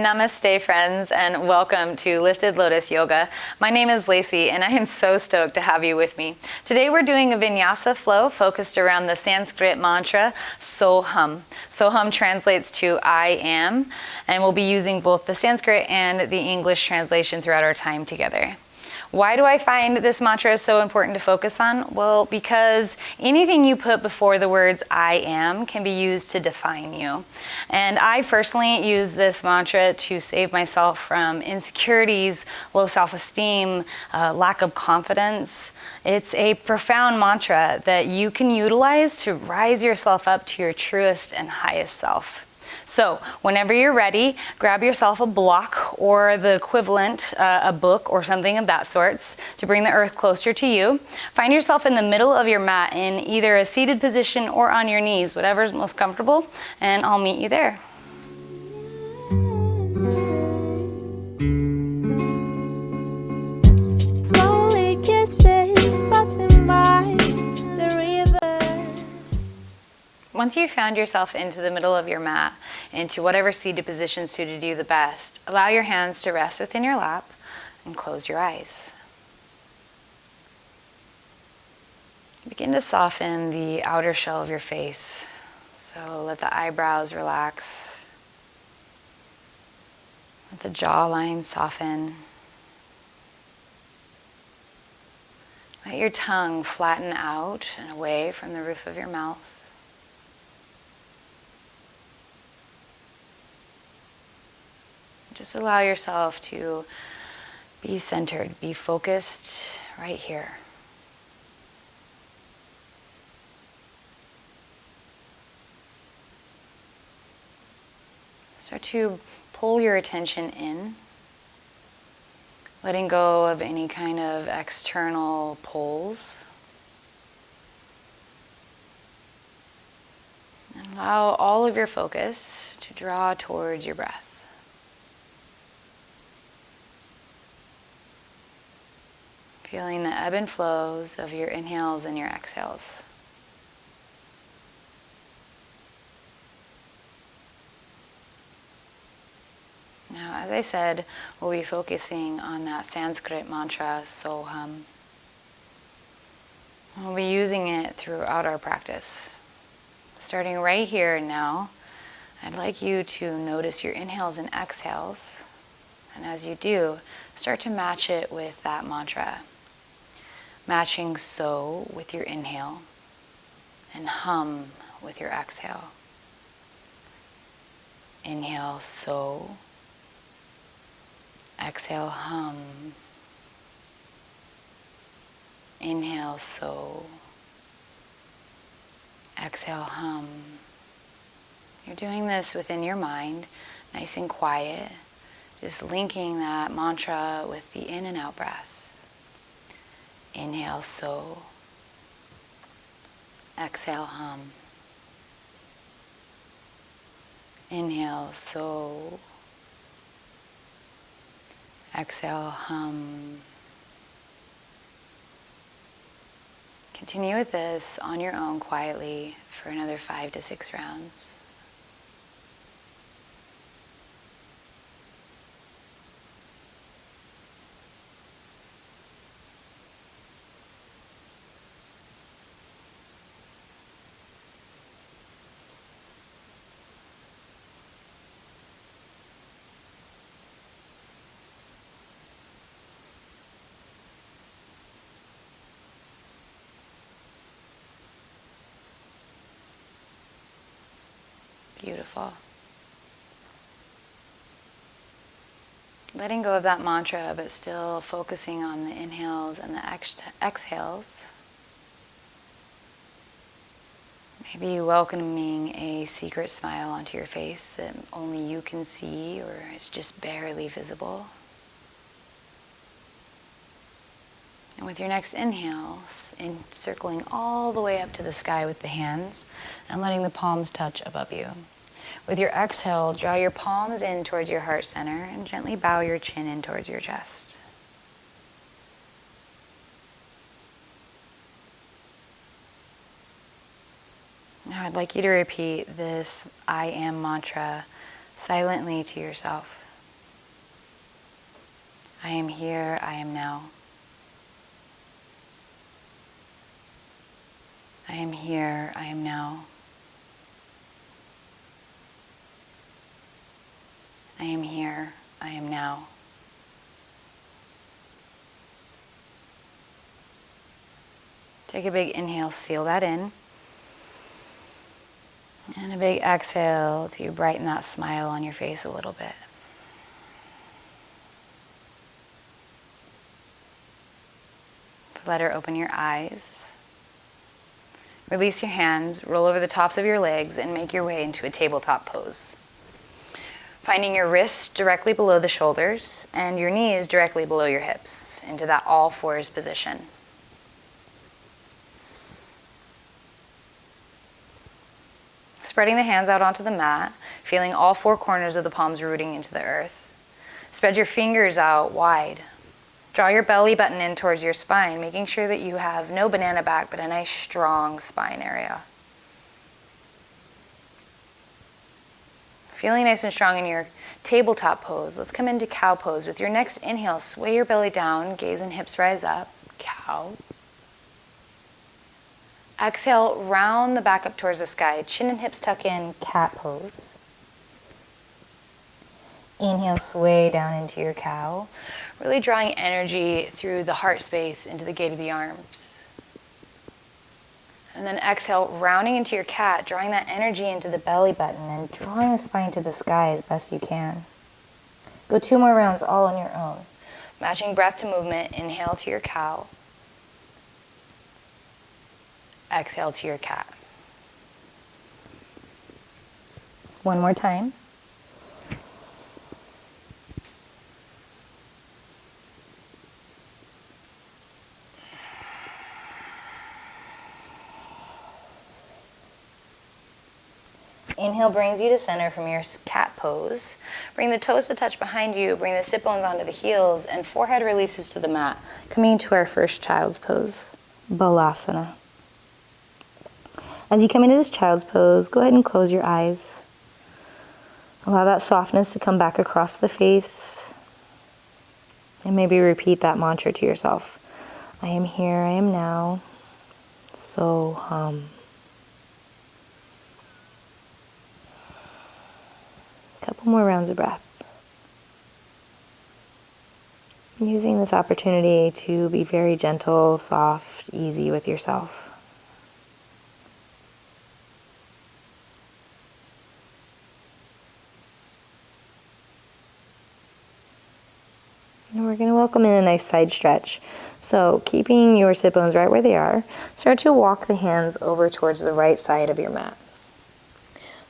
Namaste, friends, and welcome to Lifted Lotus Yoga. My name is Lacey, and I am so stoked to have you with me. Today we're doing a Vinyasa Flow focused around the Sanskrit mantra Soham. Soham translates to I am, and we'll be using both the Sanskrit and the English translation throughout our time together. Why do I find this mantra so important to focus on? Well, because anything you put before the words I am can be used to define you. And I personally use this mantra to save myself from insecurities, low self-esteem, lack of confidence. It's a profound mantra that you can utilize to rise yourself up to your truest and highest self. So whenever you're ready, grab yourself a block or the equivalent, a book or something of that sorts to bring the earth closer to you. Find yourself in the middle of your mat in either a seated position or on your knees, whatever's most comfortable, and I'll meet you there. Once you've found yourself into the middle of your mat, into whatever seated position suited you the best, allow your hands to rest within your lap and close your eyes. Begin to soften the outer shell of your face. So let the eyebrows relax. Let the jawline soften. Let your tongue flatten out and away from the roof of your mouth. Just allow yourself to be centered, be focused right here. Start to pull your attention in, letting go of any kind of external pulls. And allow all of your focus to draw towards your breath. Feeling the ebb and flows of your inhales and your exhales. Now, as I said, we'll be focusing on that Sanskrit mantra, Soham. We'll be using it throughout our practice. Starting right here and now, I'd like you to notice your inhales and exhales. And as you do, start to match it with that mantra. Matching so with your inhale and hum with your exhale. Inhale so, exhale hum. Inhale so, exhale hum. You're doing this within your mind, nice and quiet, just linking that mantra with the in and out breath. Inhale so, exhale hum. Inhale so, exhale hum. Continue with this on your own quietly for another 5 to 6 rounds. Beautiful. Letting go of that mantra, but still focusing on the inhales and the exhales. Maybe welcoming a secret smile onto your face that only you can see or is just barely visible. And with your next inhale, encircling all the way up to the sky with the hands and letting the palms touch above you. With your exhale, draw your palms in towards your heart center and gently bow your chin in towards your chest. Now I'd like you to repeat this I am mantra silently to yourself. I am here, I am now. I am here, I am now. I am here, I am now. Take a big inhale, seal that in. And a big exhale to brighten that smile on your face a little bit. Let her open your eyes. Release your hands, roll over the tops of your legs, and make your way into a tabletop pose. Finding your wrists directly below the shoulders and your knees directly below your hips into that all fours position. Spreading the hands out onto the mat, feeling all four corners of the palms rooting into the earth. Spread your fingers out wide. Draw your belly button in towards your spine, making sure that you have no banana back, but a nice strong spine area. Feeling nice and strong in your tabletop pose, let's come into cow pose. With your next inhale, sway your belly down, gaze and hips rise up, cow. Exhale, round the back up towards the sky, chin and hips tuck in, cat pose. Inhale, sway down into your cow, really drawing energy through the heart space into the gate of the arms. And then exhale, rounding into your cat, drawing that energy into the belly button and drawing the spine to the sky as best you can. Go 2 more rounds all on your own. Matching breath to movement, inhale to your cow. Exhale to your cat. 1 more time. Inhale brings you to center from your cat pose. Bring the toes to touch behind you, bring the sit bones onto the heels, and forehead releases to the mat, coming into our first child's pose, Balasana. As you come into this child's pose, go ahead and close your eyes. Allow that softness to come back across the face. And maybe repeat that mantra to yourself. I am here, I am now. So hum. Couple more rounds of breath. Using this opportunity to be very gentle, soft, easy with yourself. And we're going to welcome in a nice side stretch. So keeping your sit bones right where they are, start to walk the hands over towards the right side of your mat.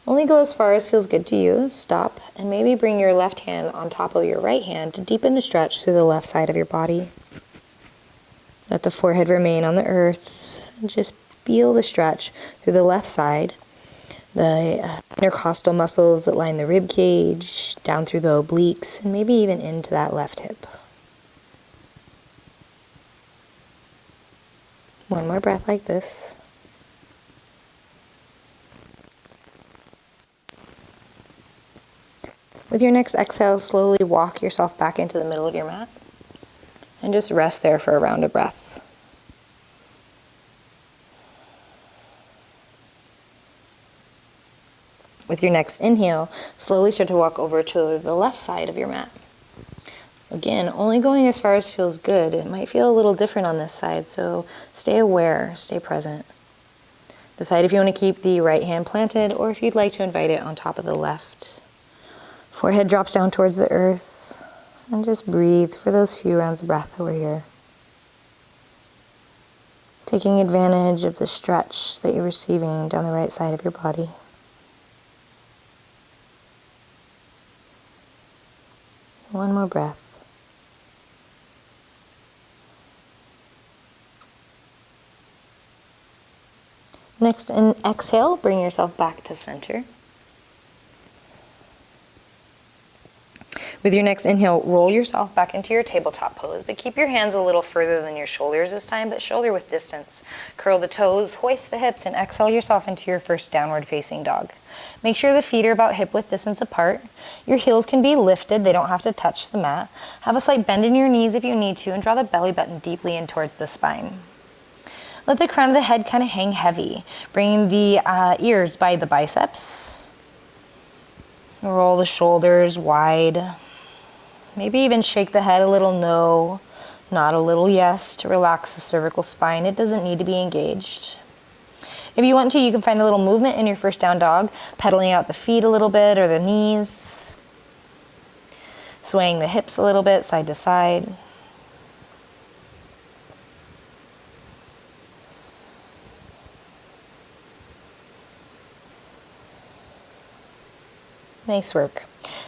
Only go as far as feels good to you. Stop and maybe bring your left hand on top of your right hand to deepen the stretch through the left side of your body. Let the forehead remain on the earth and just feel the stretch through the left side. The intercostal muscles that line the rib cage, down through the obliques, and maybe even into that left hip. 1 more breath like this. With your next exhale, slowly walk yourself back into the middle of your mat and just rest there for a round of breath. With your next inhale, slowly start to walk over to the left side of your mat. Again, only going as far as feels good. It might feel a little different on this side, so stay aware, stay present. Decide if you want to keep the right hand planted or if you'd like to invite it on top of the left. Forehead drops down towards the earth, and just breathe for those few rounds of breath that we're here. Taking advantage of the stretch that you're receiving down the right side of your body. One more breath. Next, exhale, bring yourself back to center. With your next inhale, roll yourself back into your tabletop pose, but keep your hands a little further than your shoulders this time, but shoulder width distance. Curl the toes, hoist the hips, and exhale yourself into your first downward facing dog. Make sure the feet are about hip width distance apart. Your heels can be lifted, they don't have to touch the mat. Have a slight bend in your knees if you need to, and draw the belly button deeply in towards the spine. Let the crown of the head kind of hang heavy, bringing the ears by the biceps. Roll the shoulders wide. Maybe even shake the head a little no, not a little yes, to relax the cervical spine. It doesn't need to be engaged. If you want to, you can find a little movement in your first down dog, pedaling out the feet a little bit or the knees, swaying the hips a little bit side to side. Nice work.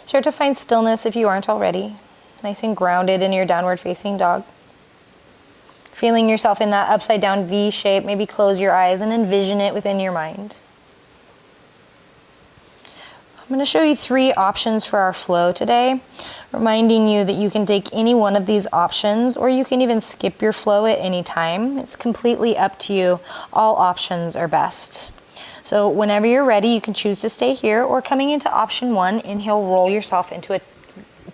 Start to find stillness if you aren't already. Nice and grounded in your downward facing dog. Feeling yourself in that upside down V shape, maybe close your eyes and envision it within your mind. I'm going to show you 3 options for our flow today, reminding you that you can take any one of these options, or you can even skip your flow at any time. It's completely up to you. All options are best. So whenever you're ready, you can choose to stay here, or coming into option 1, inhale, roll yourself into a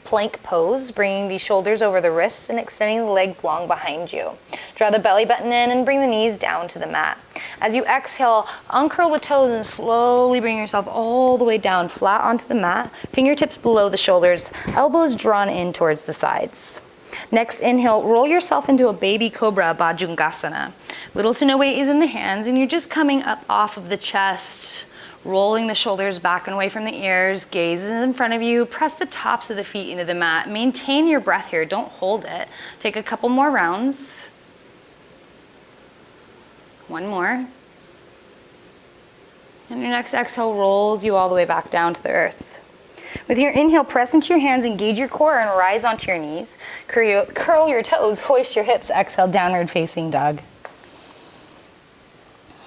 plank pose, bringing the shoulders over the wrists and extending the legs long behind you. Draw the belly button in and bring the knees down to the mat. As you exhale, uncurl the toes and slowly bring yourself all the way down, flat onto the mat, fingertips below the shoulders, elbows drawn in towards the sides. Next inhale, roll yourself into a baby cobra bhajangasana. Little to no weight is in the hands, and you're just coming up off of the chest, rolling the shoulders back and away from the ears, gaze is in front of you, press the tops of the feet into the mat. Maintain your breath here, don't hold it. Take a couple more rounds. One more. And your next exhale rolls you all the way back down to the earth. With your inhale, press into your hands, engage your core, and rise onto your knees. Curl your toes, hoist your hips, exhale, downward facing dog.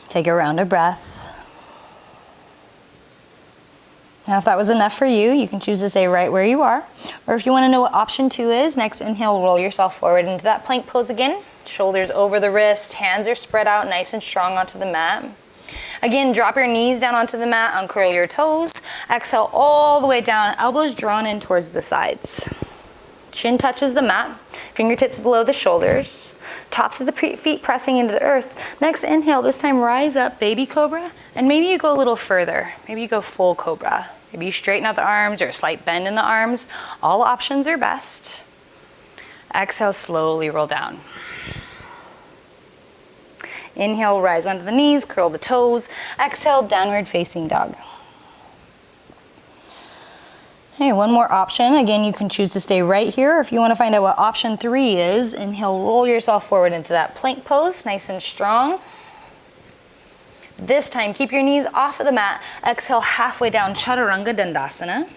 Take a round of breath. Now, if that was enough for you, you can choose to stay right where you are. Or if you want to know what option 2 is, next inhale, roll yourself forward into that plank pose again. Shoulders over the wrists, hands are spread out nice and strong onto the mat. Again, drop your knees down onto the mat, uncurl your toes. Exhale all the way down, elbows drawn in towards the sides. Chin touches the mat, fingertips below the shoulders, tops of the feet pressing into the earth. Next inhale, this time rise up, baby cobra, and maybe you go a little further. Maybe you go full cobra. Maybe you straighten out the arms or a slight bend in the arms. All options are best. Exhale, slowly roll down. Inhale, rise onto the knees, curl the toes. Exhale, downward facing dog. Okay, one more option. Again, you can choose to stay right here. If you want to find out what option 3 is, inhale, roll yourself forward into that plank pose, nice and strong. This time, keep your knees off of the mat. Exhale, halfway down, Chaturanga Dandasana.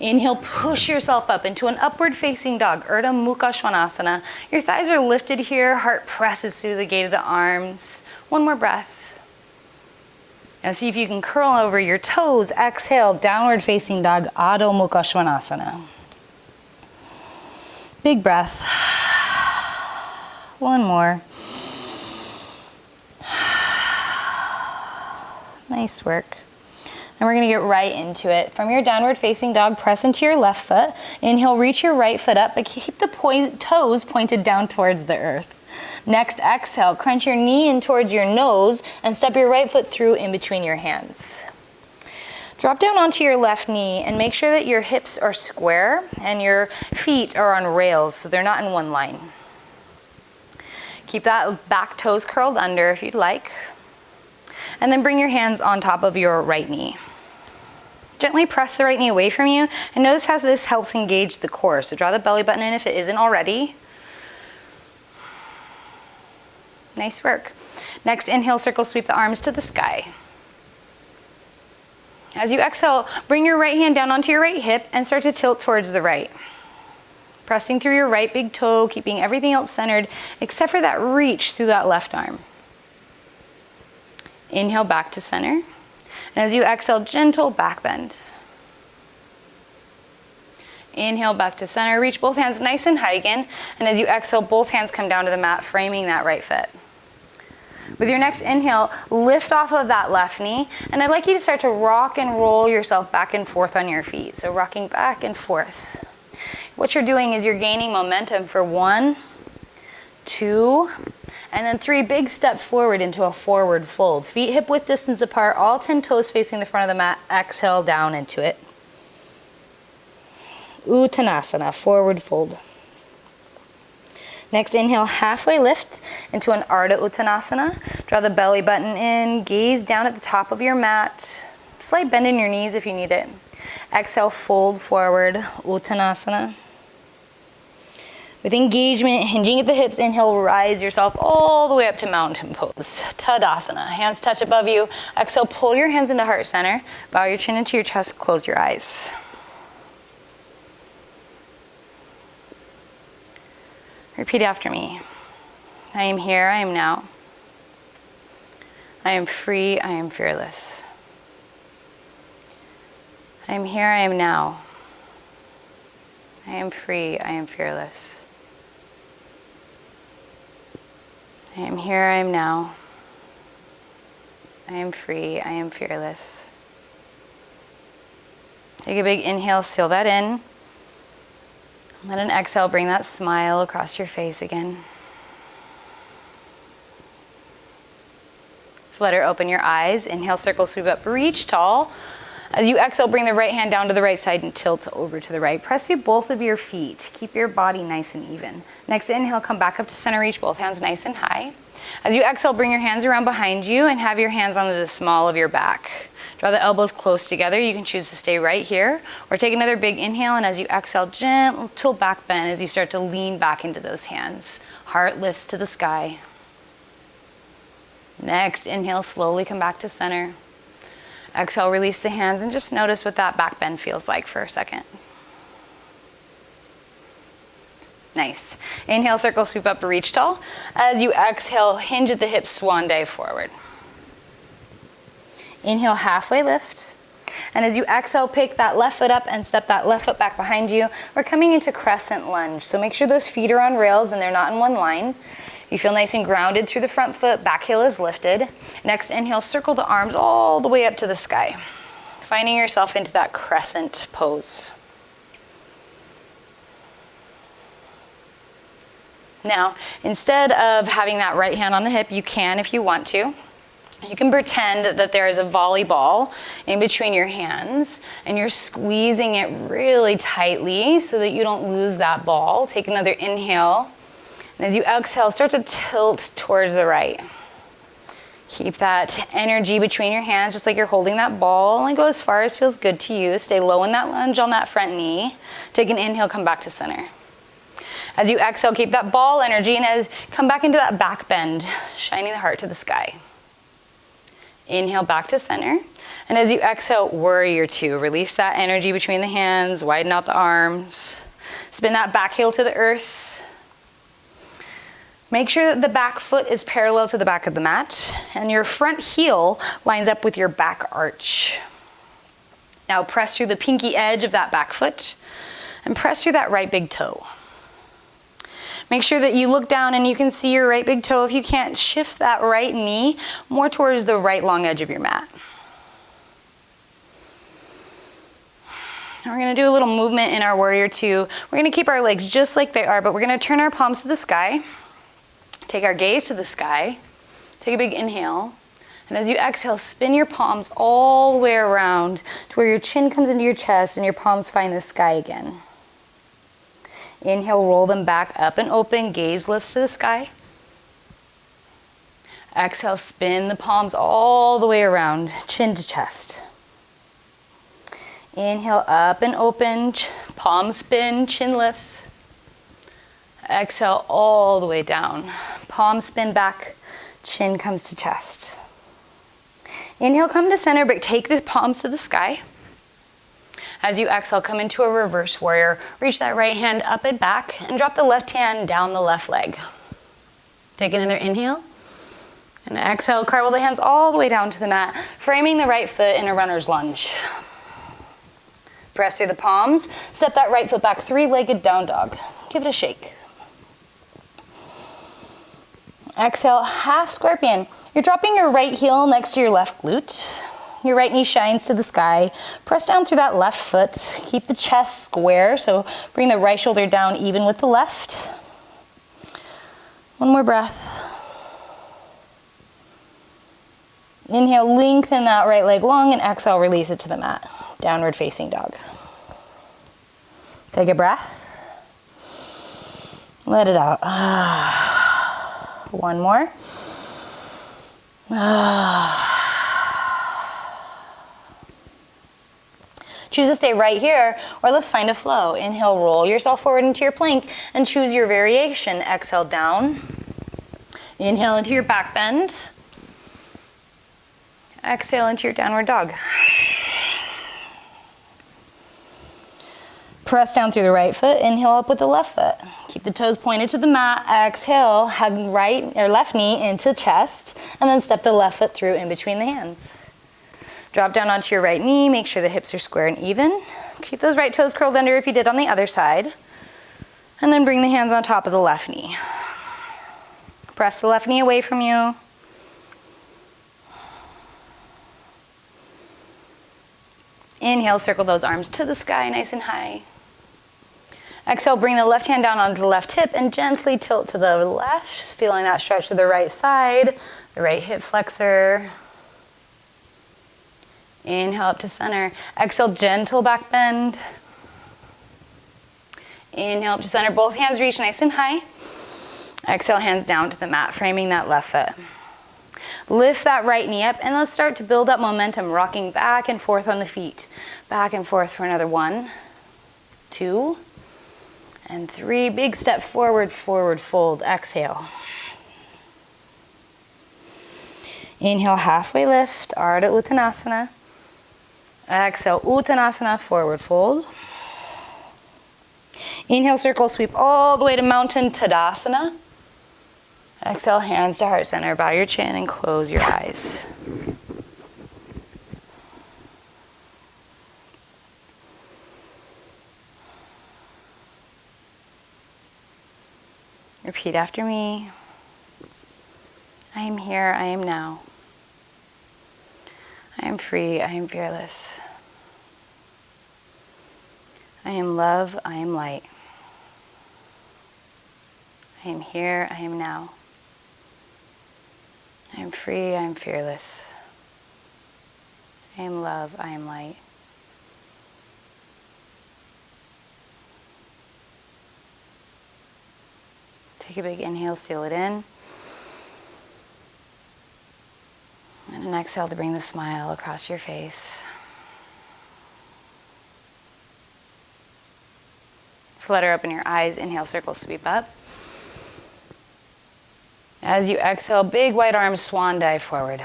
Inhale, push yourself up into an upward facing dog, Urdhva Mukha Svanasana. Your thighs are lifted here, heart presses through the gate of the arms. One more breath. Now see if you can curl over your toes. Exhale, downward facing dog, Adho Mukha Svanasana. Big breath. One more. Nice work. And we're gonna get right into it. From your downward facing dog, press into your left foot. Inhale, reach your right foot up, but keep the toes pointed down towards the earth. Next, exhale, crunch your knee in towards your nose and step your right foot through in between your hands. Drop down onto your left knee and make sure that your hips are square and your feet are on rails so they're not in one line. Keep that back toes curled under if you'd like. And then bring your hands on top of your right knee. Gently press the right knee away from you and notice how this helps engage the core. So draw the belly button in if it isn't already. Nice work. Next, inhale, circle sweep the arms to the sky. As you exhale, bring your right hand down onto your right hip and start to tilt towards the right. Pressing through your right big toe, keeping everything else centered except for that reach through that left arm. Inhale back to center. And as you exhale, gentle back bend. Inhale back to center, reach both hands nice and high again. And as you exhale, both hands come down to the mat, framing that right foot. With your next inhale, lift off of that left knee, and I'd like you to start to rock and roll yourself back and forth on your feet. So rocking back and forth. What you're doing is you're gaining momentum for 1, 2, and then 3 big steps forward into a forward fold. Feet hip width distance apart, all 10 toes facing the front of the mat. Exhale down into it. Uttanasana, forward fold. Next inhale, halfway lift into an Ardha Uttanasana. Draw the belly button in, gaze down at the top of your mat. Slight bend in your knees if you need it. Exhale, fold forward, Uttanasana. With engagement, hinging at the hips, inhale, rise yourself all the way up to mountain pose. Tadasana, hands touch above you. Exhale, pull your hands into heart center. Bow your chin into your chest, close your eyes. Repeat after me. I am here, I am now. I am free, I am fearless. I am here, I am now. I am free, I am fearless. I am here, I am now. I am free, I am fearless. Take a big inhale, seal that in. Let an exhale bring that smile across your face again. Flutter open your eyes. Inhale, circle, sweep up, reach tall. As you exhale, bring the right hand down to the right side and tilt over to the right. Press through both of your feet. Keep your body nice and even. Next inhale, come back up to center, reach both hands nice and high. As you exhale, bring your hands around behind you and have your hands on the small of your back. Draw the elbows close together. You can choose to stay right here or take another big inhale, and as you exhale, gentle back bend as you start to lean back into those hands. Heart lifts to the sky. Next inhale, slowly come back to center. Exhale, release the hands and just notice what that back bend feels like for a second. Nice. Inhale, circle, sweep up, reach tall. As you exhale, hinge at the hips, swan dive forward. Inhale, halfway lift. And as you exhale, pick that left foot up and step that left foot back behind you. We're coming into crescent lunge. So make sure those feet are on rails and they're not in one line. You feel nice and grounded through the front foot, back heel is lifted. Next inhale, circle the arms all the way up to the sky. Finding yourself into that crescent pose. Now, instead of having that right hand on the hip, you can, if you want to, you can pretend that there is a volleyball in between your hands and you're squeezing it really tightly so that you don't lose that ball. Take another inhale. And as you exhale, start to tilt towards the right. Keep that energy between your hands just like you're holding that ball and go as far as feels good to you. Stay low in that lunge on that front knee. Take an inhale, come back to center. As you exhale, keep that ball energy and come back into that back bend, shining the heart to the sky. Inhale back to center. And as you exhale, warrior two. Release that energy between the hands, widen out the arms. Spin that back heel to the earth. Make sure that the back foot is parallel to the back of the mat and your front heel lines up with your back arch. Now press through the pinky edge of that back foot and press through that right big toe. Make sure that you look down and you can see your right big toe. If you can't, shift that right knee more towards the right long edge of your mat. And we're going to do a little movement in our warrior two. We're going to keep our legs just like they are, but we're going to turn our palms to the sky. Take our gaze to the sky. Take a big inhale. And as you exhale, spin your palms all the way around to where your chin comes into your chest and your palms find the sky again. Inhale, roll them back up and open, gaze lifts to the sky. Exhale, spin the palms all the way around, chin to chest. Inhale, up and open, palm spin, chin lifts. Exhale, all the way down. Palm spin back, chin comes to chest. Inhale, come to center, but take the palms to the sky. As you exhale, come into a reverse warrior. Reach that right hand up and back and drop the left hand down the left leg. Take another inhale. And exhale, cartwheel the hands all the way down to the mat, framing the right foot in a runner's lunge. Press through the palms. Step that right foot back, three-legged down dog. Give it a shake. Exhale, half scorpion. You're dropping your right heel next to your left glute. Your right knee shines to the sky. Press down through that left foot. Keep the chest square, so bring the right shoulder down even with the left. One more breath. Inhale, lengthen that right leg long, and exhale, release it to the mat. Downward facing dog. Take a breath. Let it out. One more. Choose to stay right here, or let's find a flow. Inhale, roll yourself forward into your plank and choose your variation. Exhale, down. Inhale into your back bend. Exhale into your downward dog. Press down through the right foot. Inhale up with the left foot. Keep the toes pointed to the mat. Exhale, hug right or left knee into chest, and then step the left foot through in between the hands. Drop down onto your right knee. Make sure the hips are square and even. Keep those right toes curled under if you did on the other side. And then bring the hands on top of the left knee. Press the left knee away from you. Inhale, circle those arms to the sky, nice and high. Exhale, bring the left hand down onto the left hip and gently tilt to the left, feeling that stretch to the right side, the right hip flexor. Inhale up to center. Exhale, gentle back bend. Inhale up to center. Both hands reach nice and high. Exhale, hands down to the mat, framing that left foot. Lift that right knee up, and let's start to build up momentum, rocking back and forth on the feet. Back and forth for another 1, 2, and 3. Big step forward, forward fold. Exhale. Inhale, halfway lift, Ardha Uttanasana. Exhale, Uttanasana, forward fold. Inhale, circle sweep all the way to Mountain Tadasana. Exhale, hands to heart center. Bow your chin and close your eyes. Repeat after me. I am here, I am now. I am free, I am fearless. I am love, I am light. I am here, I am now. I am free, I am fearless. I am love, I am light. Take a big inhale, seal it in. And an exhale to bring the smile across your face. Flutter open your eyes, inhale, circle, sweep up. As you exhale, big wide arms, swan dive forward.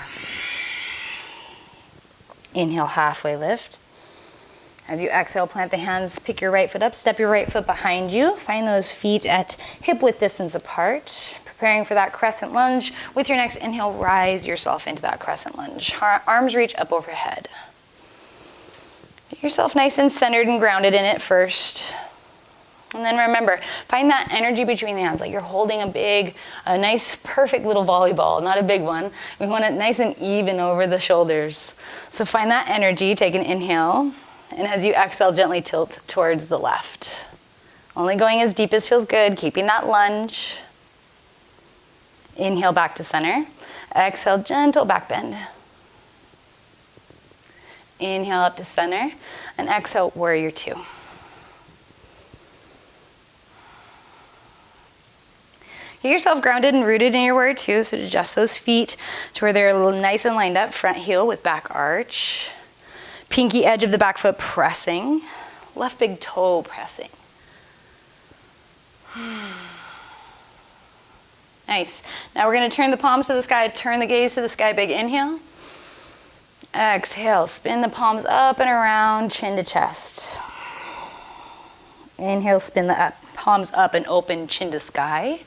Inhale, halfway lift. As you exhale, plant the hands, pick your right foot up, step your right foot behind you. Find those feet at hip width distance apart. Preparing for that crescent lunge. With your next inhale, rise yourself into that crescent lunge. Arms reach up overhead. Get yourself nice and centered and grounded in it first. And then remember, find that energy between the hands, like you're holding a nice, perfect little volleyball, not a big one. We want it nice and even over the shoulders. So find that energy, take an inhale, and as you exhale, gently tilt towards the left. Only going as deep as feels good, keeping that lunge. Inhale back to center. Exhale, gentle back bend. Inhale up to center, and exhale, warrior 2. Get yourself grounded and rooted in your warrior 2, so adjust those feet to where they're nice and lined up, front heel with back arch. Pinky edge of the back foot pressing, left big toe pressing. Nice. Now we're going to turn the palms to the sky, turn the gaze to the sky, big inhale. Exhale, spin the palms up and around, chin to chest. Inhale, spin the palms up and open, chin to sky.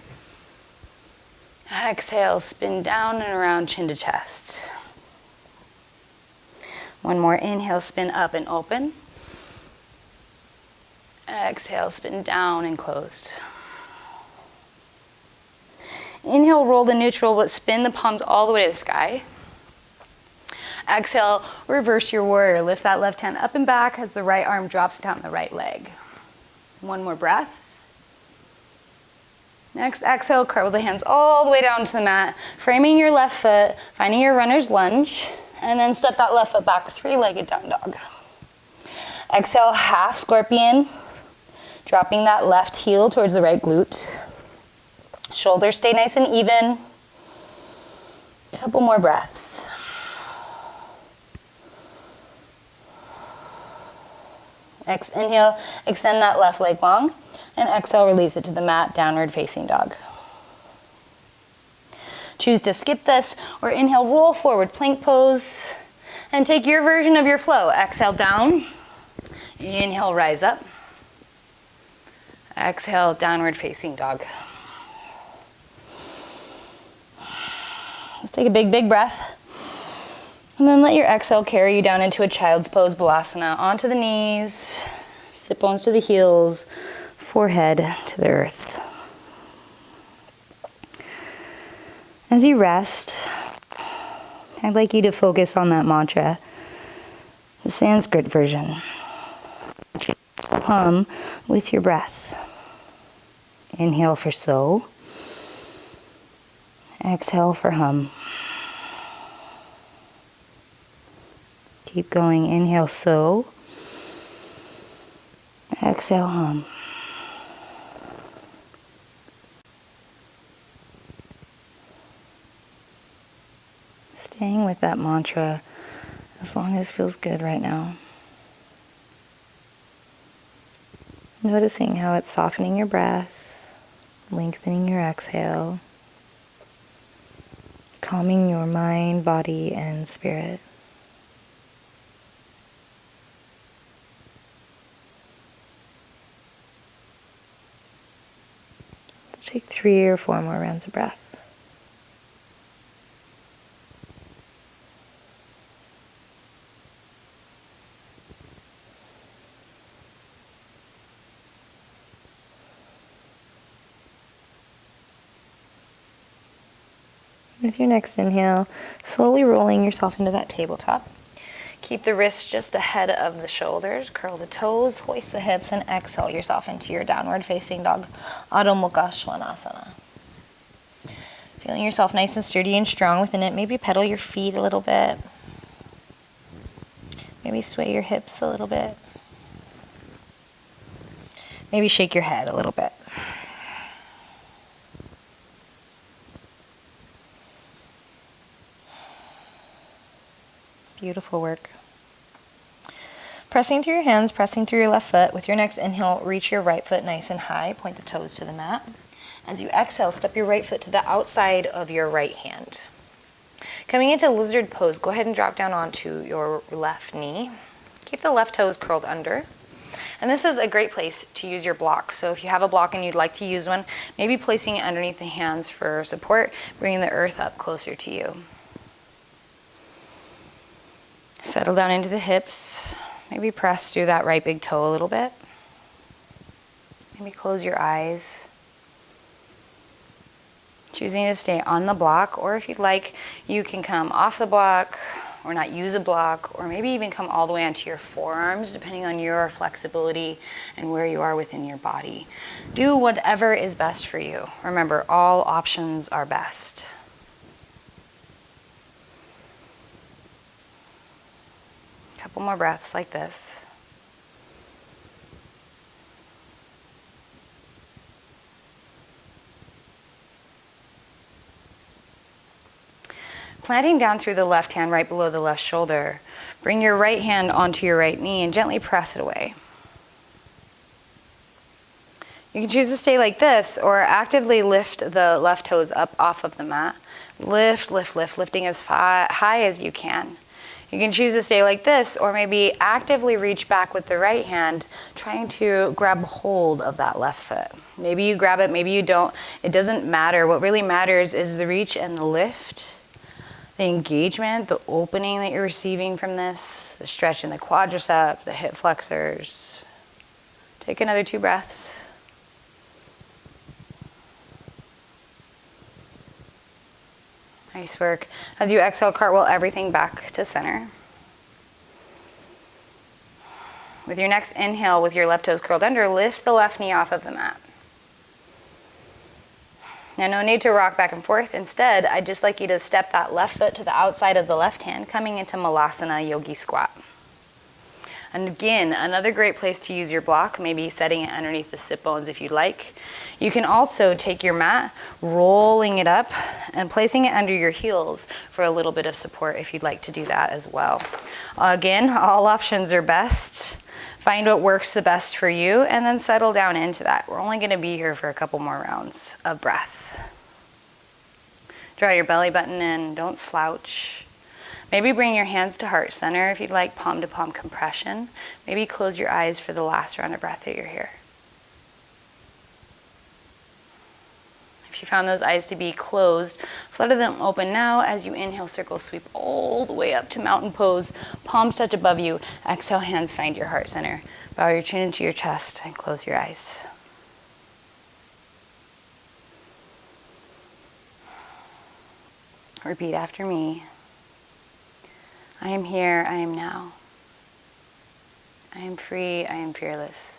Exhale, spin down and around, chin to chest. One more inhale, spin up and open. Exhale, spin down and closed. Inhale, roll to neutral, but spin the palms all the way to the sky. Exhale, reverse your warrior. Lift that left hand up and back as the right arm drops down the right leg. One more breath. Next, exhale, curl the hands all the way down to the mat, framing your left foot, finding your runner's lunge, and then step that left foot back, three-legged down dog. Exhale, half scorpion, dropping that left heel towards the right glute. Shoulders stay nice and even. Couple more breaths. Inhale, extend that left leg long, and exhale, release it to the mat, downward facing dog. Choose to skip this, or inhale, roll forward, plank pose, and take your version of your flow. Exhale, down. Inhale, rise up. Exhale, downward facing dog. Let's take a big, big breath. And then let your exhale carry you down into a child's pose, balasana, onto the knees, sit bones to the heels, forehead to the earth. As you rest, I'd like you to focus on that mantra, the Sanskrit version. Hum with your breath. Inhale for so. Exhale for hum. Keep going. Inhale, so. Exhale, hum. Staying with that mantra as long as it feels good right now. Noticing how it's softening your breath, lengthening your exhale, calming your mind, body, and spirit. Take 3 or 4 more rounds of breath. With your next inhale, slowly rolling yourself into that tabletop. Keep the wrists just ahead of the shoulders, curl the toes, hoist the hips, and exhale yourself into your downward facing dog, Adho Mukha Svanasana. Feeling yourself nice and sturdy and strong within it, maybe pedal your feet a little bit. Maybe sway your hips a little bit. Maybe shake your head a little bit. Beautiful work. Pressing through your hands, pressing through your left foot. With your next inhale, reach your right foot nice and high. Point the toes to the mat. As you exhale, step your right foot to the outside of your right hand. Coming into lizard pose, go ahead and drop down onto your left knee. Keep the left toes curled under. And this is a great place to use your block. So if you have a block and you'd like to use one, maybe placing it underneath the hands for support, bringing the earth up closer to you. Settle down into the hips. Maybe press through that right big toe a little bit. Maybe close your eyes. Choosing to stay on the block, or if you'd like, you can come off the block or not use a block, or maybe even come all the way onto your forearms, depending on your flexibility and where you are within your body. Do whatever is best for you. Remember, all options are best. Couple more breaths like this. Planting down through the left hand right below the left shoulder. Bring your right hand onto your right knee and gently press it away. You can choose to stay like this or actively lift the left toes up off of the mat. Lift, lift, lift, lifting as high as you can. You can choose to stay like this, or maybe actively reach back with the right hand, trying to grab hold of that left foot. Maybe you grab it, maybe you don't. It doesn't matter. What really matters is the reach and the lift, the engagement, the opening that you're receiving from this, the stretch in the quadricep, the hip flexors, Take another 2 breaths. Nice work. As you exhale, cartwheel everything back to center. With your next inhale, with your left toes curled under, lift the left knee off of the mat. Now, no need to rock back and forth. Instead, I'd just like you to step that left foot to the outside of the left hand, coming into Malasana Yogi Squat. And again, another great place to use your block, maybe setting it underneath the sit bones if you'd like. You can also take your mat, rolling it up, and placing it under your heels for a little bit of support if you'd like to do that as well. Again, all options are best. Find what works the best for you, and then settle down into that. We're only gonna be here for a couple more rounds of breath. Draw your belly button in, don't slouch. Maybe bring your hands to heart center if you'd like, palm to palm compression. Maybe close your eyes for the last round of breath that you're here. If you found those eyes to be closed, flutter them open now as you inhale, circle sweep all the way up to mountain pose. Palms touch above you. Exhale, hands find your heart center. Bow your chin into your chest and close your eyes. Repeat after me. I am here, I am now. I am free, I am fearless.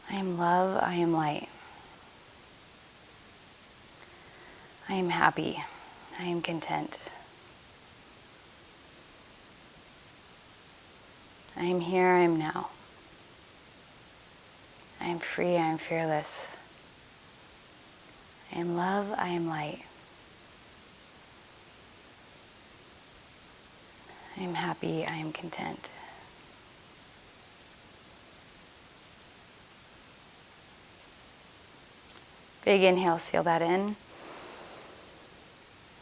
I am love, I am light. I am happy, I am content. I am here, I am now. I am free, I am fearless. I am love, I am light. I am happy, I am content. Big inhale, seal that in.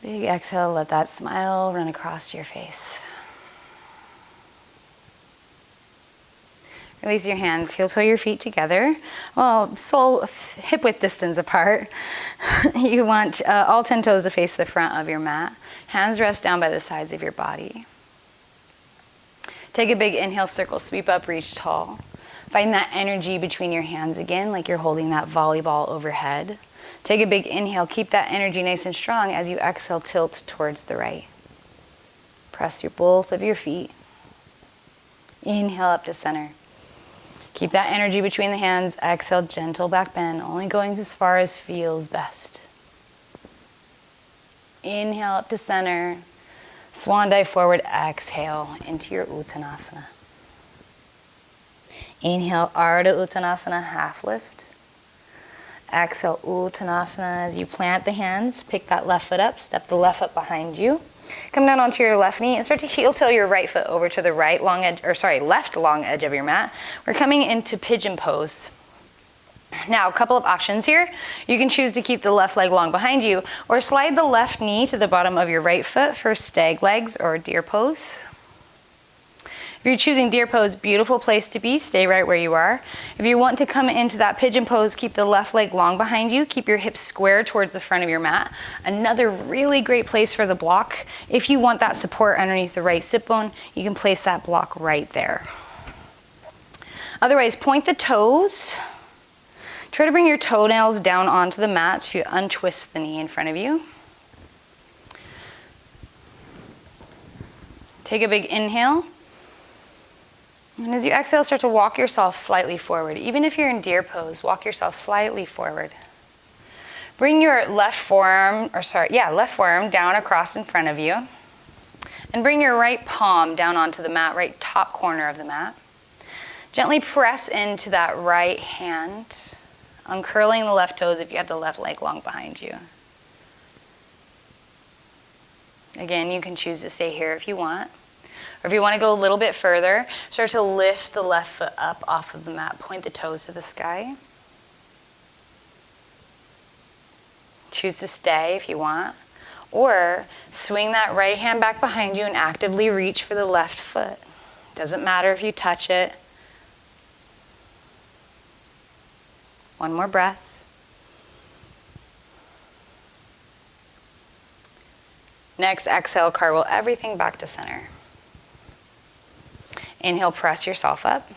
Big exhale, let that smile run across your face. Release your hands, heel toe your feet together. Well, sole hip width distance apart. You want all 10 toes to face the front of your mat. Hands rest down by the sides of your body. Take a big inhale, circle, sweep up, reach tall. Find that energy between your hands again, like you're holding that volleyball overhead. Take a big inhale, keep that energy nice and strong as you exhale, tilt towards the right. Press both of your feet. Inhale up to center. Keep that energy between the hands. Exhale, gentle back bend, only going as far as feels best. Inhale up to center. Swan dive forward, exhale into your Uttanasana. Inhale, Ardha Uttanasana, half lift. Exhale, Uttanasana. As you plant the hands, pick that left foot up, step the left foot behind you. Come down onto your left knee and start to heel toe your right foot over to the left long edge of your mat. We're coming into pigeon pose. Now, a couple of options here. You can choose to keep the left leg long behind you or slide the left knee to the bottom of your right foot for stag legs or deer pose. If you're choosing deer pose, beautiful place to be. Stay right where you are. If you want to come into that pigeon pose, keep the left leg long behind you. Keep your hips square towards the front of your mat. Another really great place for the block. If you want that support underneath the right sit bone, you can place that block right there. Otherwise, point the toes. Try to bring your toenails down onto the mat so you untwist the knee in front of you. Take a big inhale. And as you exhale, start to walk yourself slightly forward. Even if you're in deer pose, walk yourself slightly forward. Bring your left forearm down across in front of you. And bring your right palm down onto the mat, right top corner of the mat. Gently press into that right hand, uncurling the left toes if you have the left leg long behind you. Again, you can choose to stay here if you want. Or if you want to go a little bit further, start to lift the left foot up off of the mat. Point the toes to the sky. Choose to stay if you want. Or swing that right hand back behind you and actively reach for the left foot. Doesn't matter if you touch it. One more breath. Next, exhale, cartwheel everything back to center. Inhale, press yourself up.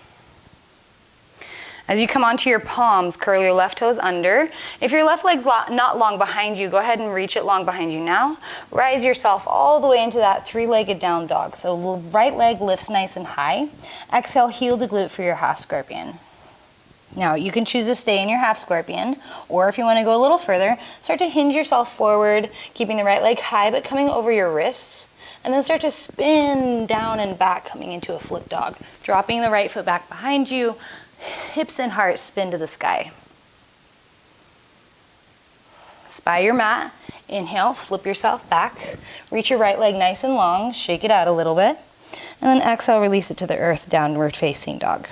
As you come onto your palms, curl your left toes under. If your left leg's not long behind you, go ahead and reach it long behind you now. Rise yourself all the way into that three-legged down dog. So right leg lifts nice and high. Exhale, heel to glute for your half scorpion. Now, you can choose to stay in your half scorpion, or if you want to go a little further, start to hinge yourself forward, keeping the right leg high but coming over your wrists, and then start to spin down and back, coming into a flip dog. Dropping the right foot back behind you, hips and heart spin to the sky. Spy your mat. Inhale, flip yourself back. Reach your right leg nice and long, shake it out a little bit, and then exhale, release it to the earth, downward facing dog.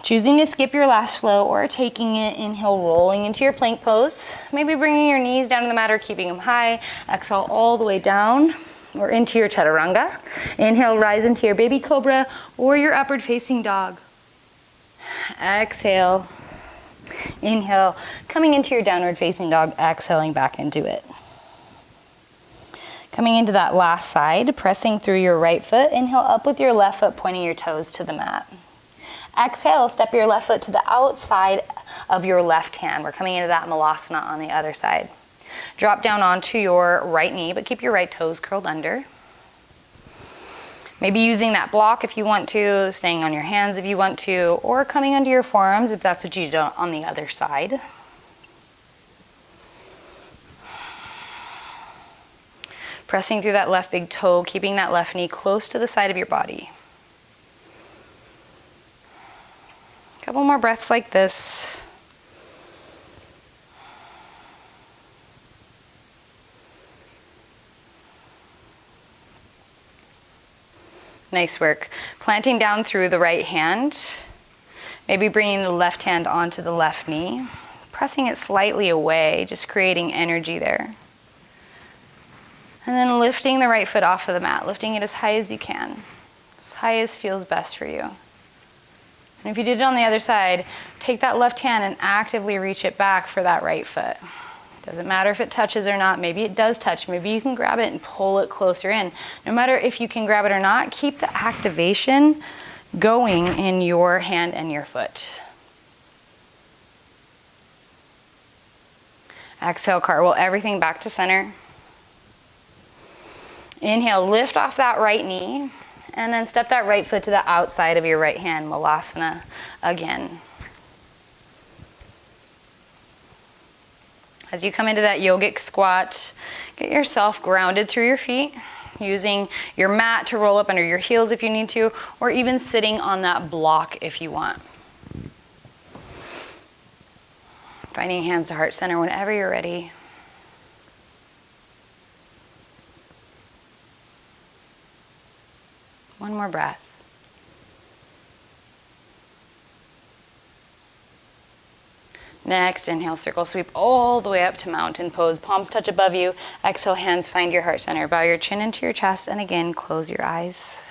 Choosing to skip your last flow or taking it, inhale, rolling into your plank pose. Maybe bringing your knees down to the mat or keeping them high. Exhale all the way down or into your chaturanga. Inhale, rise into your baby cobra or your upward facing dog. Exhale. Inhale, coming into your downward facing dog, exhaling back into it. Coming into that last side, pressing through your right foot. Inhale, up with your left foot, pointing your toes to the mat. Exhale, step your left foot to the outside of your left hand. We're coming into that malasana on the other side. Drop down onto your right knee, but keep your right toes curled under. Maybe using that block if you want to, staying on your hands if you want to, or coming under your forearms if that's what you do on the other side. Pressing through that left big toe, keeping that left knee close to the side of your body. Couple more breaths like this. Nice work. Planting down through the right hand. Maybe bringing the left hand onto the left knee. Pressing it slightly away, just creating energy there. And then lifting the right foot off of the mat, lifting it as high as you can. As high as feels best for you. And if you did it on the other side, take that left hand and actively reach it back for that right foot. Doesn't matter if it touches or not. Maybe it does touch. Maybe you can grab it and pull it closer in. No matter if you can grab it or not, keep the activation going in your hand and your foot. Exhale, cartwheel everything back to center. Inhale, lift off that right knee. And then step that right foot to the outside of your right hand, malasana again. As you come into that yogic squat, get yourself grounded through your feet, using your mat to roll up under your heels if you need to, or even sitting on that block if you want. Finding hands to heart center whenever you're ready. One more breath. Next, inhale, circle sweep all the way up to mountain pose. Palms touch above you. Exhale, hands find your heart center. Bow your chin into your chest, and again, close your eyes.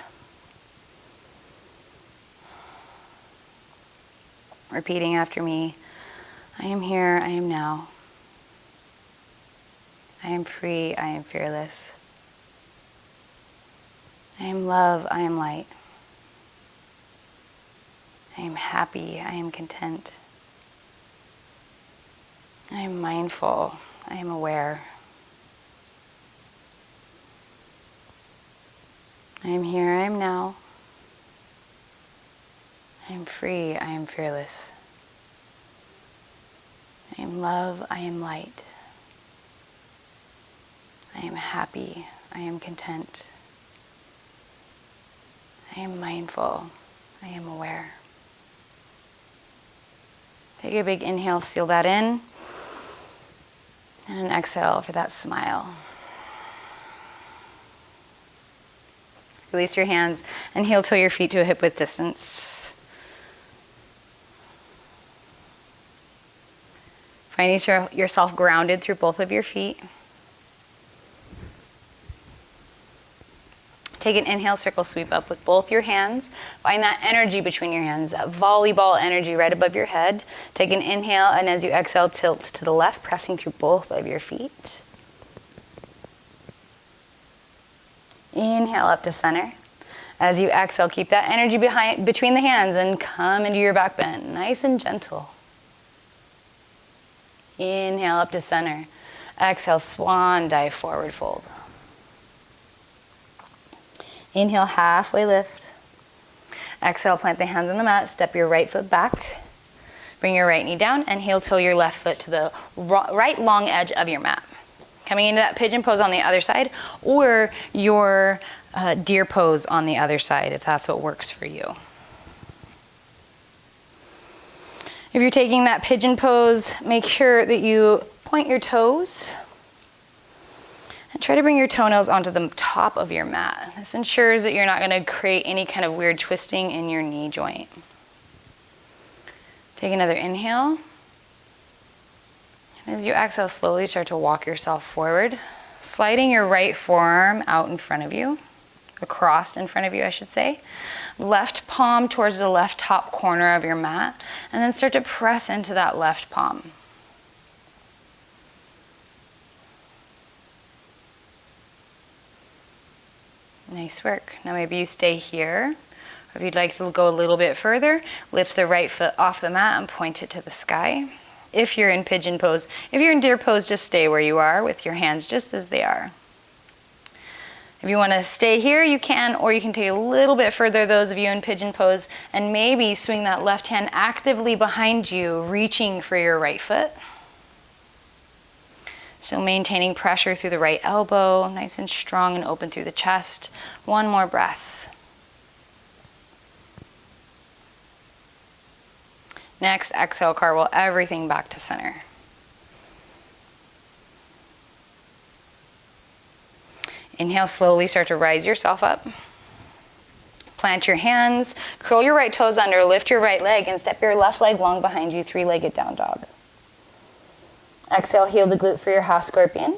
Repeating after me. I am here, I am now. I am free, I am fearless. I am love, I am light. I am happy, I am content. I am mindful, I am aware. I am here, I am now. I am free, I am fearless. I am love, I am light. I am happy, I am content. I am mindful, I am aware. Take a big inhale, seal that in. And an exhale for that smile. Release your hands and heel toe your feet to a hip width distance. Finding yourself grounded through both of your feet. Take an inhale, circle sweep up with both your hands. Find that energy between your hands, that volleyball energy right above your head. Take an inhale, and as you exhale, tilt to the left, pressing through both of your feet. Inhale up to center. As you exhale, keep that energy between the hands and come into your back bend, nice and gentle. Inhale up to center. Exhale, swan dive, forward fold. Inhale, halfway lift. Exhale, plant the hands on the mat, step your right foot back. Bring your right knee down and heel toe your left foot to the right long edge of your mat. Coming into that pigeon pose on the other side, or your deer pose on the other side, if that's what works for you. If you're taking that pigeon pose, make sure that you point your toes and try to bring your toenails onto the top of your mat. This ensures that you're not going to create any kind of weird twisting in your knee joint. Take another inhale. And as you exhale, slowly start to walk yourself forward, sliding your right forearm out in front of you, across in front of you, I should say. Left palm towards the left top corner of your mat, and then start to press into that left palm. Nice work. Now maybe you stay here, or if you'd like to go a little bit further, lift the right foot off the mat and point it to the sky. If you're in pigeon pose, if you're in deer pose, just stay where you are with your hands just as they are. If you want to stay here, you can, or you can take a little bit further, those of you in pigeon pose, and maybe swing that left hand actively behind you, reaching for your right foot. So maintaining pressure through the right elbow, nice and strong and open through the chest. One more breath. Next, exhale, cartwheel everything back to center. Inhale, slowly start to rise yourself up. Plant your hands, curl your right toes under, lift your right leg, and step your left leg long behind you, three-legged down dog. Exhale, heel the glute for your half scorpion.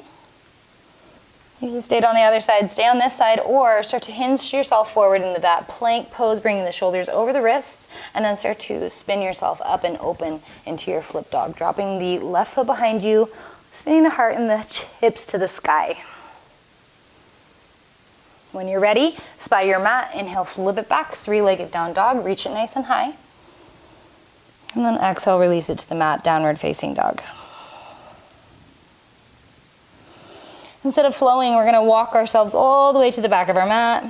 If you stayed on the other side, stay on this side, or start to hinge yourself forward into that plank pose, bringing the shoulders over the wrists, and then start to spin yourself up and open into your flip dog, dropping the left foot behind you, spinning the heart and the hips to the sky. When you're ready, spy your mat, inhale, flip it back, three-legged down dog, reach it nice and high. And then exhale, release it to the mat, downward facing dog. Instead of flowing, we're gonna walk ourselves all the way to the back of our mat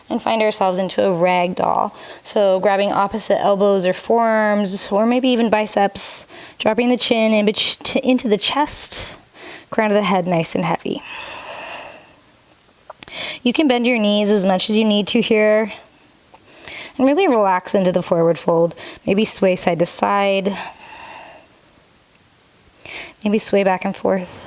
and find ourselves into a rag doll. So grabbing opposite elbows or forearms, or maybe even biceps, dropping the chin into the chest, crown of the head nice and heavy. You can bend your knees as much as you need to here and really relax into the forward fold. Maybe sway side to side. Maybe sway back and forth.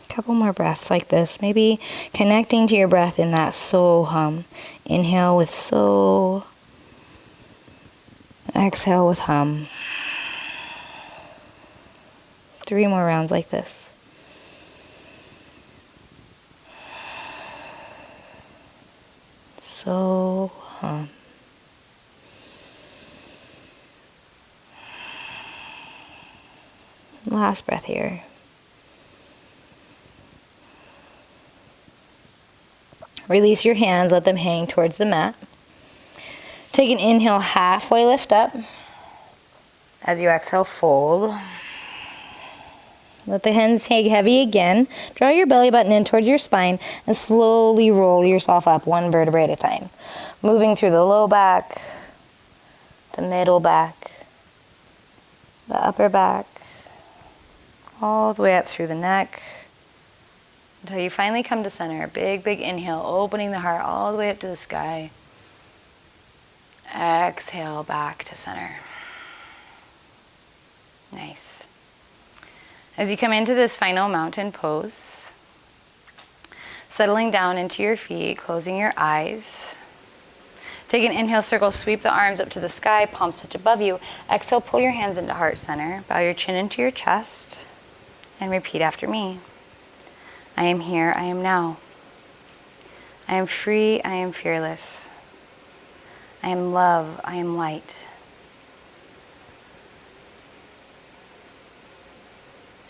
Couple more breaths like this. Maybe connecting to your breath in that so hum. Inhale with so. Exhale with hum. 3 more rounds like this. So hum. Last breath here. Release your hands, let them hang towards the mat. Take an inhale, halfway lift up. As you exhale, fold. Let the hands hang heavy again. Draw your belly button in towards your spine and slowly roll yourself up one vertebrae at a time. Moving through the low back, the middle back, the upper back, all the way up through the neck, until you finally come to center. Big, big inhale, opening the heart all the way up to the sky. Exhale back to center. Nice. As you come into this final mountain pose, settling down into your feet, closing your eyes. Take an inhale, circle, sweep the arms up to the sky, palms touch above you. Exhale, pull your hands into heart center. Bow your chin into your chest and repeat after me. I am here, I am now. I am free, I am fearless. I am love, I am light.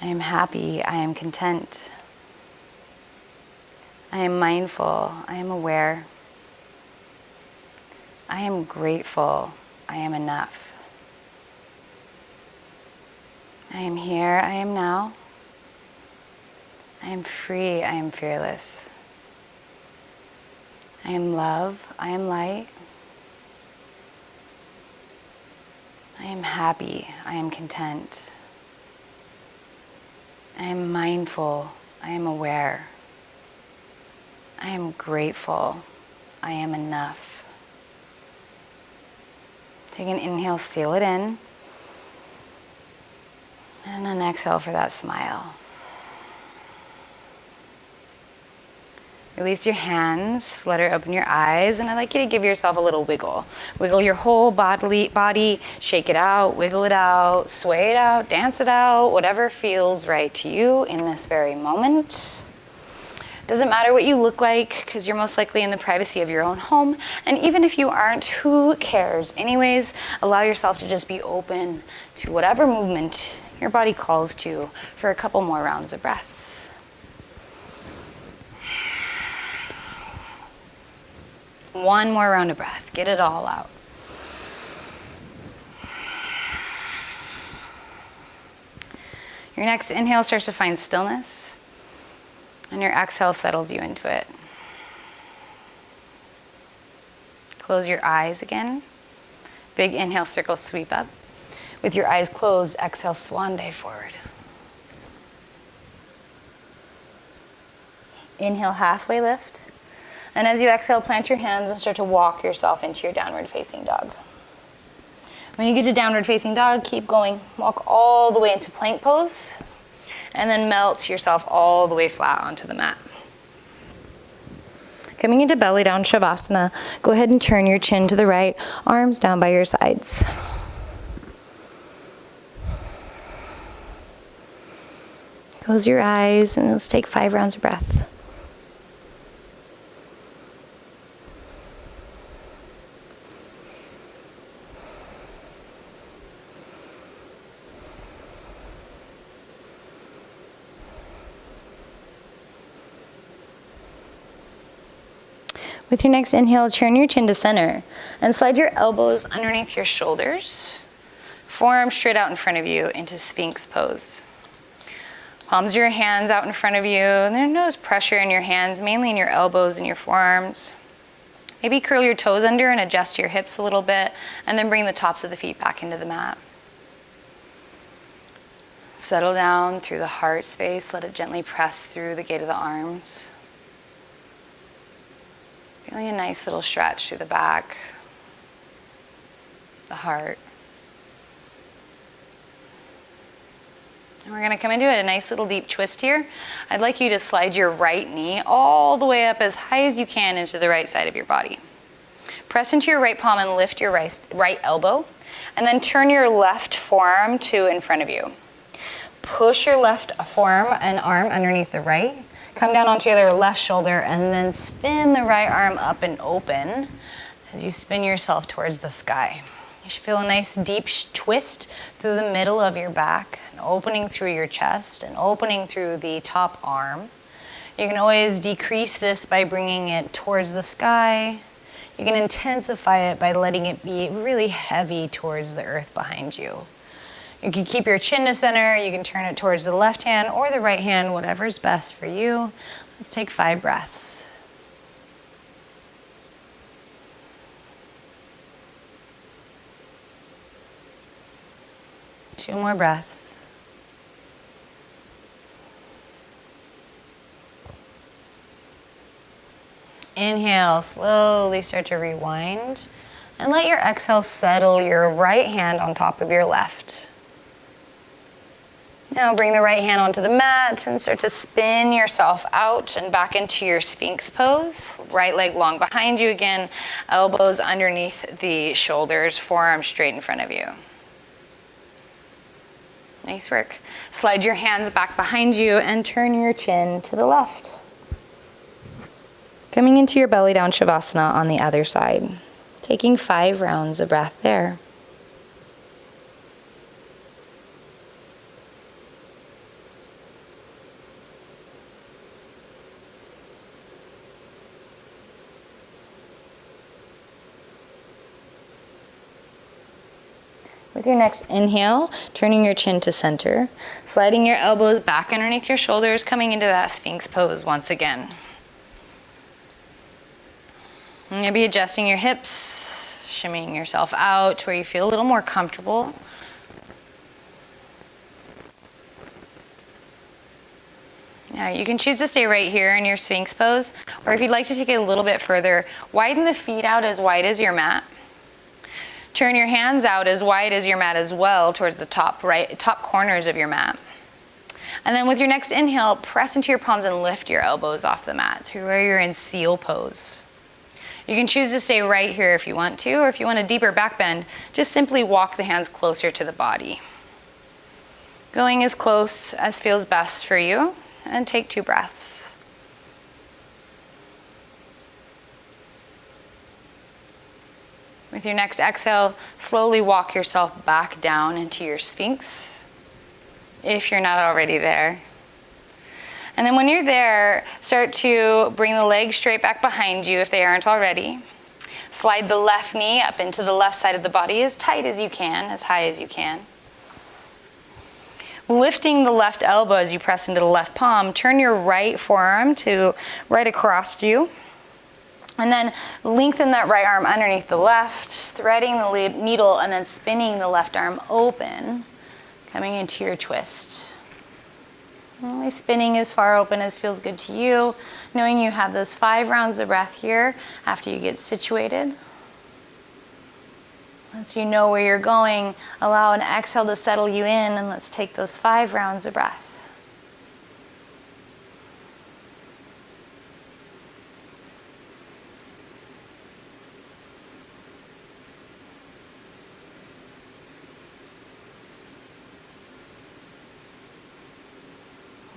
I am happy. I am content. I am mindful. I am aware. I am grateful. I am enough. I am here. I am now. I am free. I am fearless. I am love. I am light. I am happy. I am content. I am mindful. I am aware. I am grateful. I am enough. Take an inhale, seal it in. And an exhale for that smile. Release your hands, flutter open your eyes, and I'd like you to give yourself a little wiggle. Wiggle your whole body, shake it out, wiggle it out, sway it out, dance it out, whatever feels right to you in this very moment. Doesn't matter what you look like, because you're most likely in the privacy of your own home. And even if you aren't, who cares? Anyways, allow yourself to just be open to whatever movement your body calls to for a couple more rounds of breath. One more round of breath. Get it all out. Your next inhale starts to find stillness, and your exhale settles you into it. Close your eyes again. Big inhale, circle, sweep up. With your eyes closed, exhale, swan dive forward. Inhale, halfway lift. And as you exhale, plant your hands and start to walk yourself into your downward facing dog. When you get to downward facing dog, keep going. Walk all the way into plank pose, and then melt yourself all the way flat onto the mat. Coming into belly down Shavasana, go ahead and turn your chin to the right, arms down by your sides. Close your eyes and let's take 5 rounds of breath. With your next inhale, turn your chin to center and slide your elbows underneath your shoulders. Forearms straight out in front of you into Sphinx pose. Palms of your hands out in front of you, and there's no pressure in your hands, mainly in your elbows and your forearms. Maybe curl your toes under and adjust your hips a little bit, and then bring the tops of the feet back into the mat. Settle down through the heart space. Let it gently press through the gate of the arms. Feeling a nice little stretch through the back, the heart. And we're going to come into a nice little deep twist here. I'd like you to slide your right knee all the way up as high as you can into the right side of your body. Press into your right palm and lift your right elbow, and then turn your left forearm to in front of you. Push your left forearm and arm underneath the right. Come down onto your left shoulder and then spin the right arm up and open as you spin yourself towards the sky. You should feel a nice deep twist through the middle of your back, and opening through your chest and opening through the top arm. You can always decrease this by bringing it towards the sky. You can intensify it by letting it be really heavy towards the earth behind you. You can keep your chin to center, you can turn it towards the left hand or the right hand, whatever's best for you. Let's take 5 breaths. Two more breaths. Inhale, slowly start to rewind, and let your exhale settle your right hand on top of your left. Now bring the right hand onto the mat and start to spin yourself out and back into your Sphinx pose. Right leg long behind you again, elbows underneath the shoulders, forearms straight in front of you. Nice work. Slide your hands back behind you and turn your chin to the left. Coming into your belly down Shavasana on the other side. Taking 5 rounds of breath there. With your next inhale, turning your chin to center, sliding your elbows back underneath your shoulders, coming into that Sphinx pose once again. Maybe adjusting your hips, shimmying yourself out to where you feel a little more comfortable. Now you can choose to stay right here in your Sphinx pose, or if you'd like to take it a little bit further, widen the feet out as wide as your mat. Turn your hands out as wide as your mat as well towards the top corners of your mat. And then with your next inhale, press into your palms and lift your elbows off the mat to where you're in seal pose. You can choose to stay right here if you want to, or if you want a deeper back bend, just simply walk the hands closer to the body. Going as close as feels best for you, and take 2 breaths. With your next exhale, slowly walk yourself back down into your Sphinx, if you're not already there. And then when you're there, start to bring the legs straight back behind you if they aren't already. Slide the left knee up into the left side of the body as tight as you can, as high as you can. Lifting the left elbow as you press into the left palm, turn your right forearm to right across you. And then lengthen that right arm underneath the left, threading the needle and then spinning the left arm open, coming into your twist. Only spinning as far open as feels good to you, knowing you have those 5 rounds of breath here after you get situated. Once you know where you're going, allow an exhale to settle you in, and let's take those 5 rounds of breath.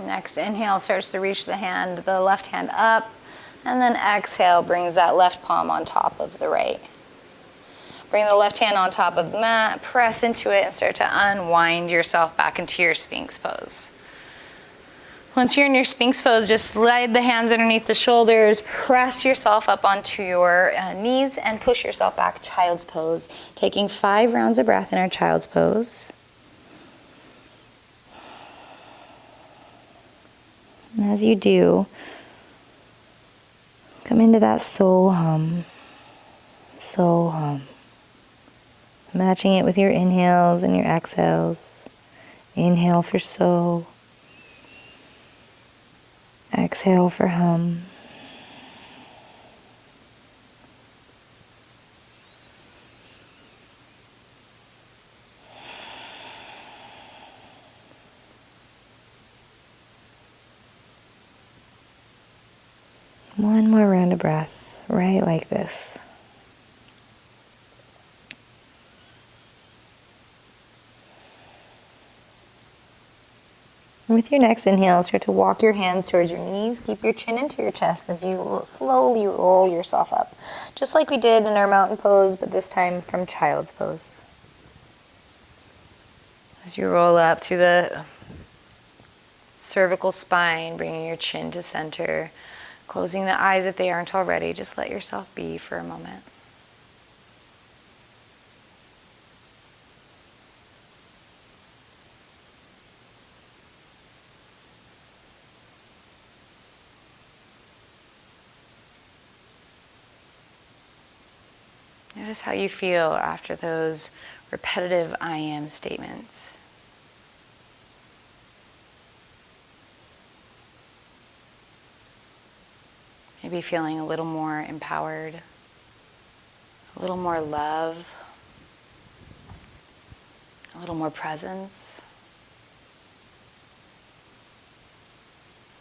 Next inhale starts to reach the left hand up, and then exhale brings that left palm on top of the right. Bring the left hand on top of the mat, press into it, and start to unwind yourself back into your Sphinx pose. Once you're in your Sphinx pose, just slide the hands underneath the shoulders, press yourself up onto your knees, and push yourself back, child's pose. Taking 5 rounds of breath in our child's pose. And as you do, come into that soul hum. Soul hum. Matching it with your inhales and your exhales. Inhale for soul. Exhale for hum. One more round of breath, right like this. With your next inhale, start to walk your hands towards your knees. Keep your chin into your chest as you slowly roll yourself up. Just like we did in our mountain pose, but this time from child's pose. As you roll up through the cervical spine, bringing your chin to center, closing the eyes if they aren't already, just let yourself be for a moment. Notice how you feel after those repetitive I am statements. Maybe feeling a little more empowered, a little more love, a little more presence.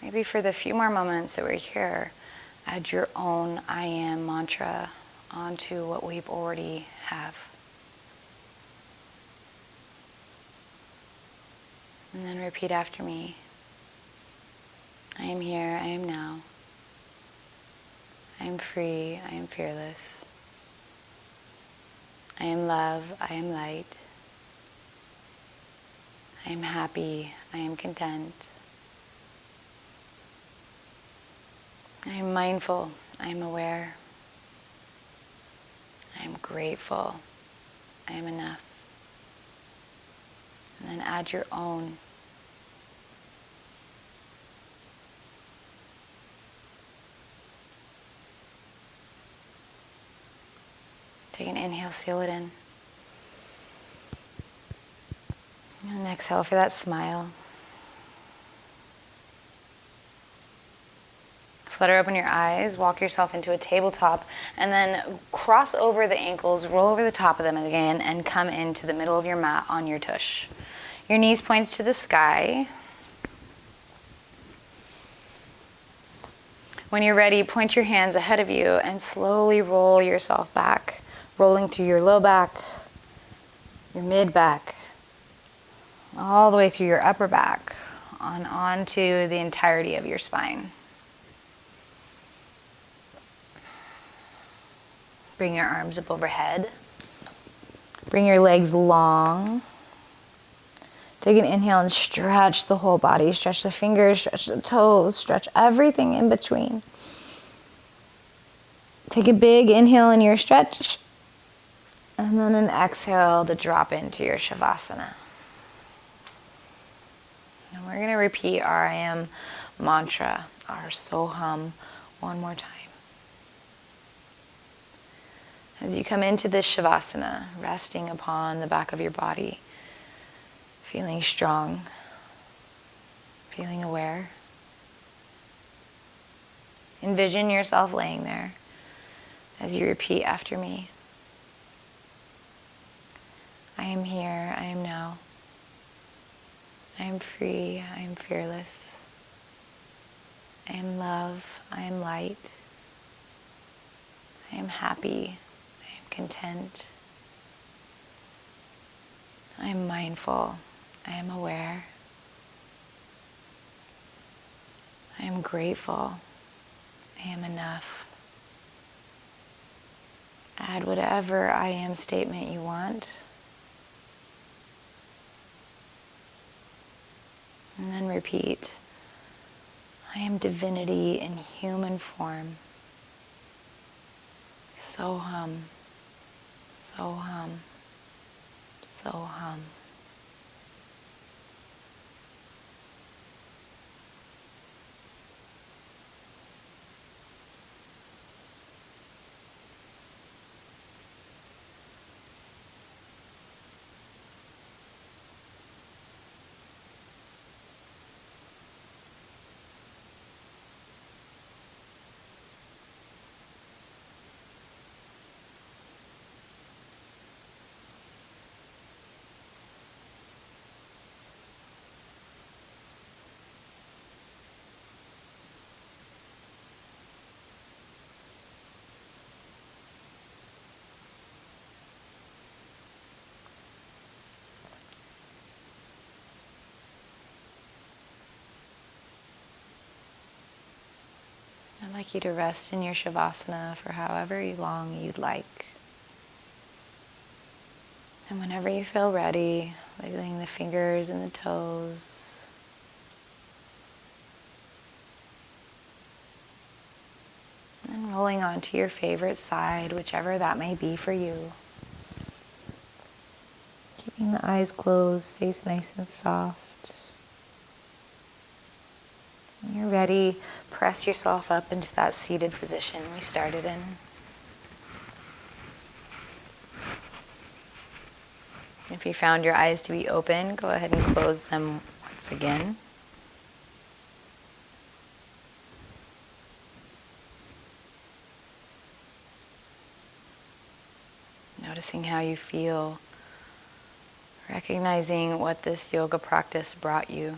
Maybe for the few more moments that we're here, add your own I am mantra onto what we've already have. And then repeat after me. I am here, I am now. I am free, I am fearless. I am love, I am light. I am happy, I am content. I am mindful, I am aware. I am grateful, I am enough. and then add your own. Take an inhale, seal it in. And exhale for that smile. Flutter open your eyes, walk yourself into a tabletop, and then cross over the ankles, roll over the top of them again, and come into the middle of your mat on your tush. Your knees point to the sky. When you're ready, point your hands ahead of you and slowly roll yourself back, rolling through your low back, your mid back, all the way through your upper back, onto the entirety of your spine. Bring your arms up overhead. Bring your legs long. Take an inhale and stretch the whole body. Stretch the fingers, stretch the toes, stretch everything in between. Take a big inhale in your stretch. And then an exhale to drop into your Shavasana. And we're going to repeat our AM mantra, our Soham, one more time. As you come into this Shavasana, resting upon the back of your body, feeling strong, feeling aware. Envision yourself laying there as you repeat after me. I am here, I am now. I am free, I am fearless. I am love, I am light. I am happy, I am content. I am mindful, I am aware. I am grateful, I am enough. Add whatever I am statement you want. And then repeat, I am divinity in human form. Soham, Soham, Soham. I'd like you to rest in your Shavasana for however long you'd like. And whenever you feel ready, wiggling the fingers and the toes. And rolling onto your favorite side, whichever that may be for you. Keeping the eyes closed, face nice and soft. When you're ready, press yourself up into that seated position we started in. If you found your eyes to be open, go ahead and close them once again. Noticing how you feel, recognizing what this yoga practice brought you.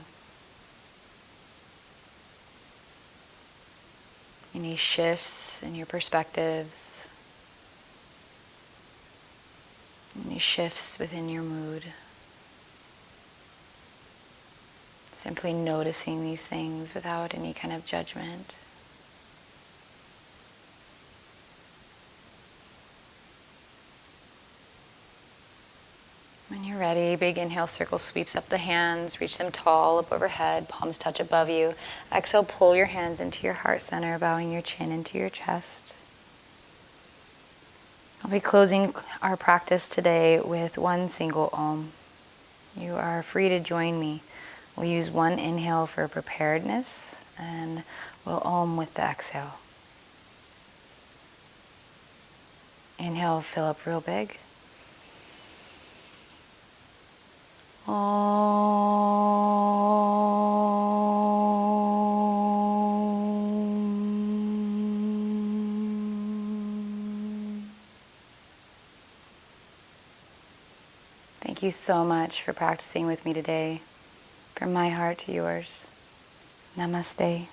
Any shifts in your perspectives, any shifts within your mood. Simply noticing these things without any kind of judgment. When you're ready, big inhale, circle sweeps up the hands, reach them tall up overhead, palms touch above you. Exhale, pull your hands into your heart center, bowing your chin into your chest. I'll be closing our practice today with one single Om. You are free to join me. We'll use one inhale for preparedness, and we'll Om with the exhale. Inhale, fill up real big. Thank you so much for practicing with me today. From my heart to yours. Namaste.